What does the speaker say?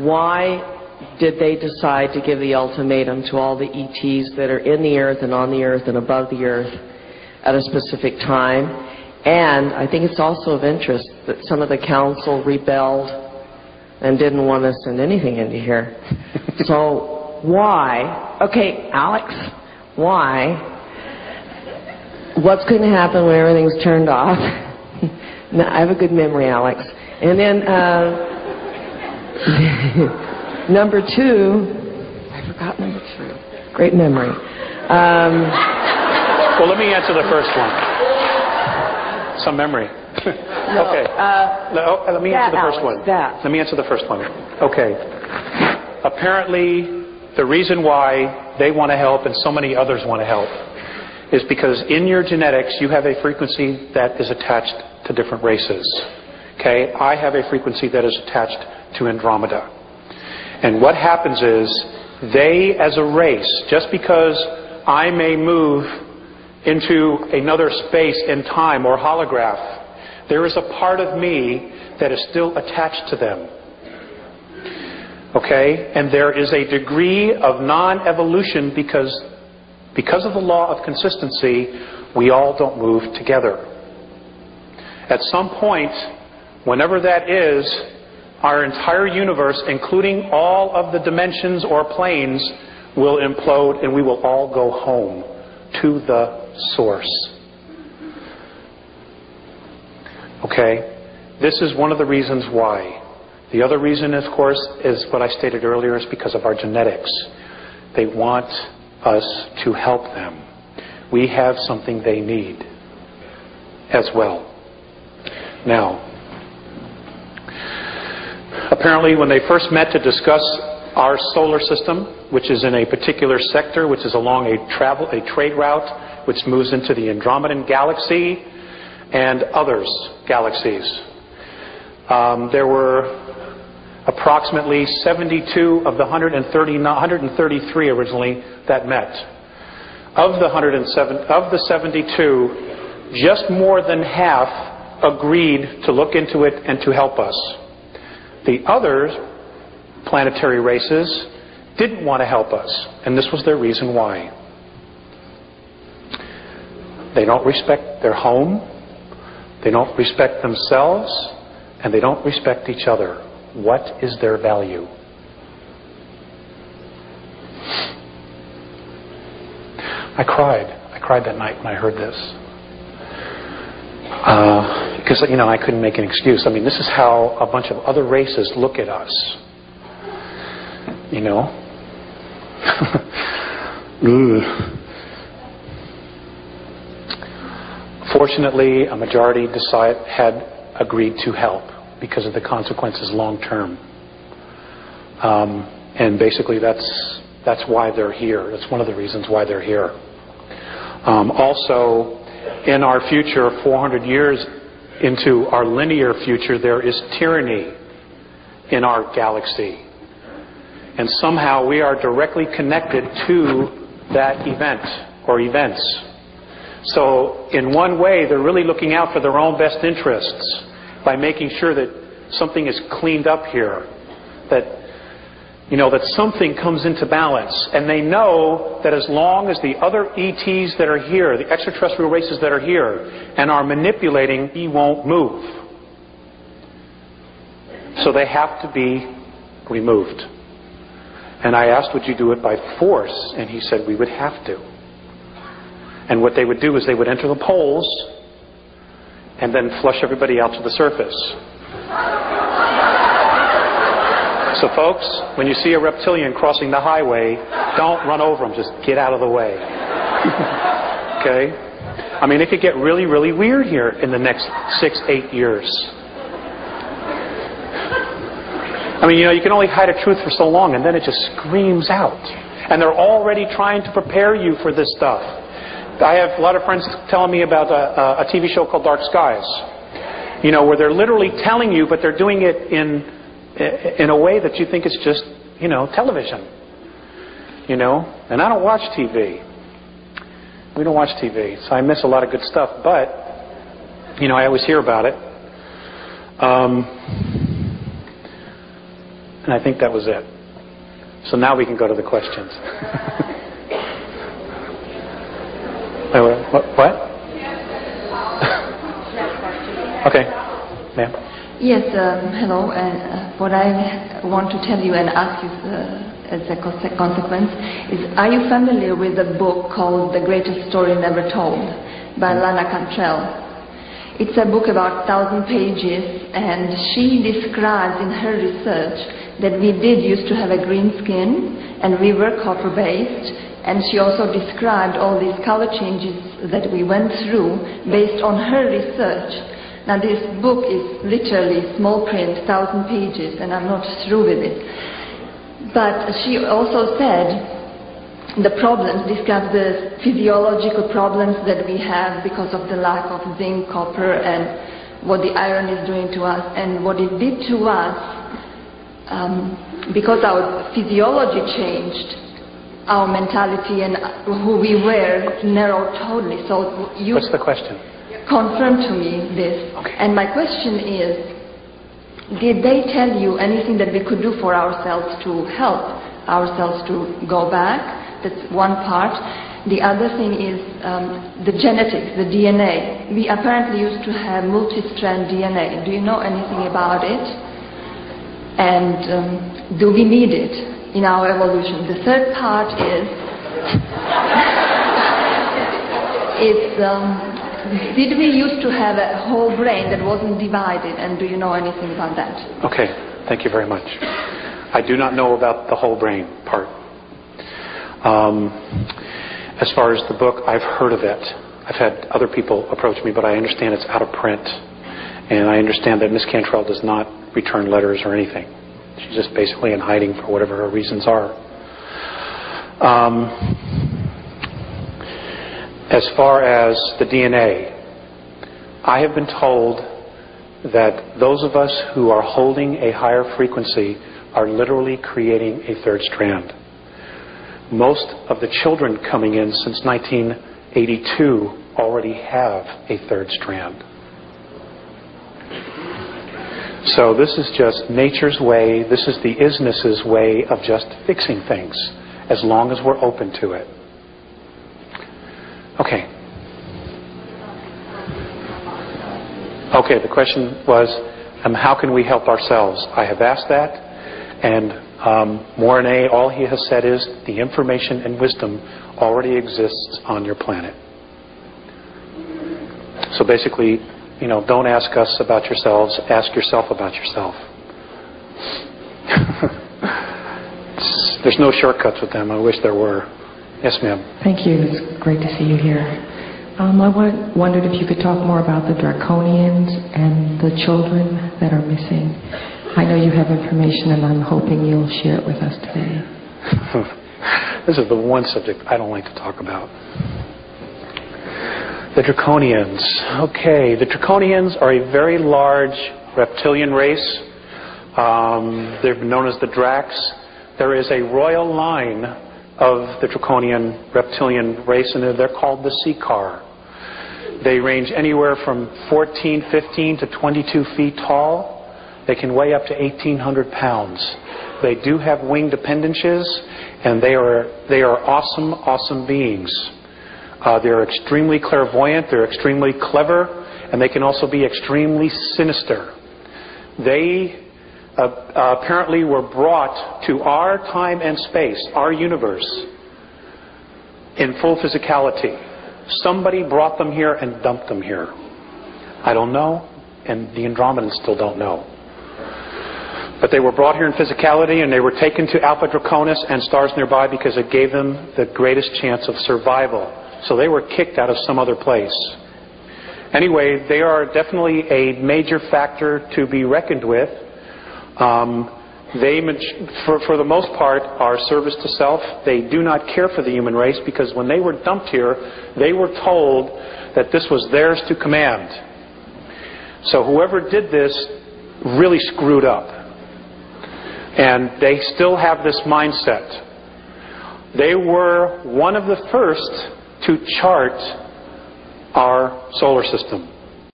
why did they decide to give the ultimatum to all the ETs that are in the Earth and on the Earth and above the Earth at a specific time? And I think it's also of interest that some of the council rebelled and didn't want to send anything into here. So why? Okay, Alex, why? What's going to happen when everything's turned off? No, I have a good memory, Alex. And then number two, I forgot number two. Great memory. Well, let me answer the first one. Some memory. No, okay. Let me answer the first one. Let me answer the first one. Okay. Apparently, the reason why they want to help and so many others want to help is because in your genetics you have a frequency that is attached to different races. Okay? I have a frequency that is attached to Andromeda. And what happens is they, as a race, just because I may move into another space in time or holograph, there is a part of me that is still attached to them. Okay? And there is a degree of non-evolution because of the law of consistency, we all don't move together. At some point, whenever that is, our entire universe, including all of the dimensions or planes, will implode and we will all go home to the source. Okay? This is one of the reasons why. The other reason, of course, is what I stated earlier, is because of our genetics. They want us to help them. We have something they need as well. Now, apparently when they first met to discuss our solar system, which is in a particular sector, which is along a trade route, which moves into the Andromedan galaxy and others galaxies. There were approximately 72 of the 133 originally that met. Of the 72, just more than half agreed to look into it and to help us. The other planetary races didn't want to help us, and this was their reason why. They don't respect their home, they don't respect themselves, and they don't respect each other. What is their value? I cried that night when I heard this. Because, I couldn't make an excuse. I mean, this is how a bunch of other races look at us. Fortunately, a majority had agreed to help because of the consequences long term. And basically that's why they're here. That's one of the reasons why they're here. Also, in our future, 400 years into our linear future, there is tyranny in our galaxy. And somehow we are directly connected to that event or events. So in one way, they're really looking out for their own best interests by making sure that something is cleaned up here, that something comes into balance. And they know that as long as the other ETs that are here, the extraterrestrial races that are here, and are manipulating, he won't move. So they have to be removed. And I asked, would you do it by force? And he said, we would have to. And what they would do is they would enter the poles and then flush everybody out to the surface. So folks, when you see a reptilian crossing the highway, don't run over them. Just get out of the way. Okay? I mean, it could get really, really weird here in the next 6-8 years. I mean, you can only hide a truth for so long, and then it just screams out. And they're already trying to prepare you for this stuff. I have a lot of friends telling me about a TV show called Dark Skies. Where they're literally telling you, but they're doing it in a way that you think it's just, television. And I don't watch TV. We don't watch TV, so I miss a lot of good stuff. But, I always hear about it. And I think that was it. So now we can go to the questions. What? Okay. Ma'am. Yes, hello. What I want to tell you and ask you as a consequence is, are you familiar with a book called The Greatest Story Never Told by Lana Cantrell? It's a book about 1,000 pages, and she describes in her research that we did used to have a green skin and we were copper-based, and she also described all these color changes that we went through based on her research. Now this book is literally small print, 1,000 pages, and I'm not through with it. But she also said the problems, describes the physiological problems that we have because of the lack of zinc, copper, and what the iron is doing to us, and what it did to us, because our physiology changed, our mentality and who we were narrowed totally. So you... What's the question? Confirm to me this. Okay. And my question is, did they tell you anything that we could do for ourselves to help ourselves to go back? That's one part. The other thing is the genetics, the DNA. We apparently used to have multi-strand DNA. Do you know anything about it? And do we need it in our evolution? The third part is, did we used to have a whole brain that wasn't divided, and do you know anything about that? Okay, thank you very much. I do not know about the whole brain part. As far as the book, I've heard of it. I've had other people approach me, but I understand it's out of print. And I understand that Ms. Cantrell does not return letters or anything. She's just basically in hiding for whatever her reasons are. As far as the DNA, I have been told that those of us who are holding a higher frequency are literally creating a third strand. Most of the children coming in since 1982 already have a third strand. So this is just nature's way, this is the isness's way of just fixing things, as long as we're open to it. Okay. Okay, the question was, how can we help ourselves? I have asked that, and Mornay, all he has said is the information and wisdom already exists on your planet. So basically, don't ask us about yourselves, ask yourself about yourself. There's no shortcuts with them. I wish there were. Yes, ma'am. Thank you. It's great to see you here. I wondered if you could talk more about the draconians and the children that are missing. I know you have information, and I'm hoping you'll share it with us today. This is the one subject I don't like to talk about. The draconians. Okay, the draconians are a very large reptilian race. They're known as the Dracs. There is a royal line of the draconian reptilian race, and they're called the Seekar. They range anywhere from 14, 15 to 22 feet tall. They can weigh up to 1,800 pounds. They do have winged appendages, and they are awesome, awesome beings. They're extremely clairvoyant, they're extremely clever, and they can also be extremely sinister. They apparently were brought to our time and space, our universe, in full physicality. Somebody brought them here and dumped them here. I don't know, and the Andromedans still don't know. But they were brought here in physicality, and they were taken to Alpha Draconis and stars nearby because it gave them the greatest chance of survival. So they were kicked out of some other place. Anyway, they are definitely a major factor to be reckoned with. They, for the most part, are service to self. They do not care for the human race because when they were dumped here, they were told that this was theirs to command. So whoever did this really screwed up. And they still have this mindset. They were one of the first to chart our solar system.